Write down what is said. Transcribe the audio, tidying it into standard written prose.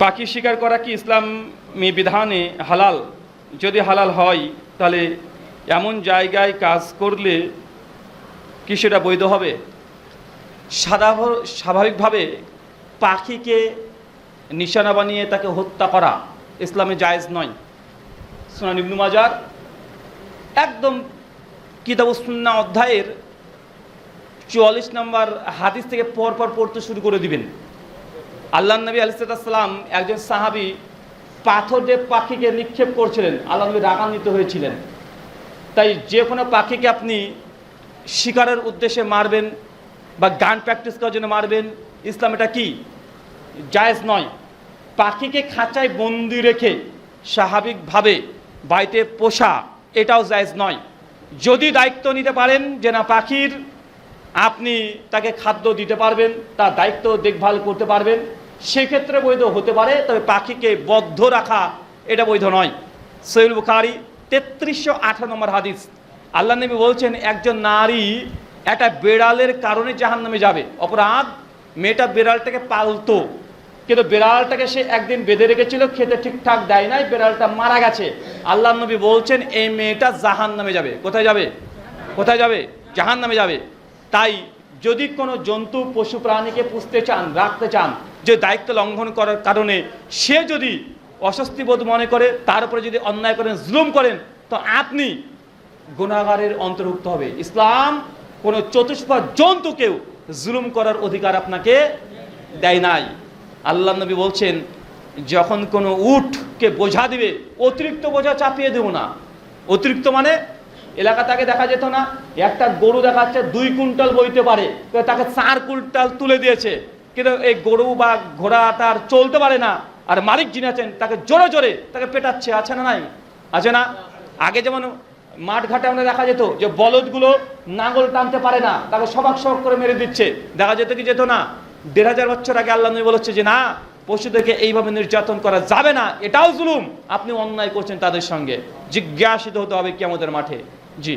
পাখি শিকার করা কি ইসলামী বিধানে হালাল? যদি হালাল হয় তাহলে এমন জায়গায় কাজ করলে কি সেটা বৈধ হবে? স্বাভাবিকভাবে পাখিকে নিশানা বানিয়ে তাকে হত্যা করা ইসলামে জায়েজ নয়। সুনান ইবনে মাজার একদম কিতাবুস সুন্নাহ অধ্যায়ের 44 নম্বর হাদিস থেকে পরপর পড়তে শুরু করে দিবেন। আল্লাহর নবী আলাইহিস সালাম একজন সাহাবী পাথর দিয়ে পাখিকে নিক্ষেপ করছিলেন, আল্লাহর নবী রাগান্বিত হয়েছিলেন। তাই যে কোনো পাখিকে আপনি শিকারের উদ্দেশ্যে মারবেন বা গান প্র্যাকটিস করার জন্য মারবেন, ইসলাম এটা কি জায়েজ নয়। পাখিকে খাঁচায় বন্দি রেখে স্বাভাবিকভাবে বাড়িতে পোষা এটাও জায়েজ নয়। যদি দায়িত্ব নিতে পারেন যে না পাখির আপনি তাকে খাদ্য দিতে পারবেন, তার দায়িত্ব দেখভাল করতে পারবেন, সেক্ষেত্রে বৈধ হতে পারে, তবে পাখিকে বদ্ধ রাখা এটা বৈধ নয়। সহিহ বুখারী 3308 নম্বর হাদিস, আল্লাহ নবী বলছেন একজন নারী একটা বেড়ালের কারণে জাহান্নামে যাবে। অপরাধ, মেয়েটা বেড়ালটাকে পালতো, কিন্তু বেড়ালটাকে সে একদিন বেঁধে রেখেছিল, খেতে ঠিকঠাক দেয় নাই, বেড়ালটা মারা গেছে। আল্লাহ নবী বলছেন এই মেয়েটা জাহান্নামে যাবে। কোথায় যাবে? কোথায় যাবে? জাহান্নামে যাবে। তাই যদি কোনো জন্তু পশু প্রাণীকে পুষতে চান, রাখতে চান, যে দায়িত্ব লঙ্ঘন করার কারণে সে যদি অস্বস্তি বোধ মনে করে, তার উপরে যদি অন্যায় করেন, জুলুম করেন, তো আপনি গুনাহগারের অন্তর্ভুক্ত হবে। ইসলাম কোনো চতুষ্পদ জন্তুকেও জুলুম করার অধিকার আপনাকে দেয় নাই। আল্লাহ নবী বলছেন যখন কোনো উটকে বোঝা দিবে, অতিরিক্ত বোঝা চাপিয়ে দেব না। অতিরিক্ত মানে এলাকা তাকে দেখা যেত না, একটা গরু দেখাচ্ছে 2 কুইন্টাল বইতে পারে, তাকে 4 কুইন্টাল তুলে দিয়েছে, কিন্তু এই গরু বা ঘোড়াটা আর চলতে পারে না, আর মালিক যিনি আছেন তাকে জোরে জোরে তাকে পেটাচ্ছে। আছে না নাই? আছে না? আগে যেমন মাঠ ঘাটে আমরা দেখা যেত যে বলদগুলো নাঙ্গল টানতে পারে না, তাকে সবাক সবাক করে মেরে দিচ্ছে, দেখা যেত কি যেত না? 1500 বছর আগে আল্লাহ নবী বলেছে যে না, পশুদেরকে এইভাবে নির্যাতন করা যাবে না, এটাও জুলুম, আপনি অন্যায় করছেন তাদের সঙ্গে, জিজ্ঞাসিত হতে হবে কিয়ামতের মাঠে। জি।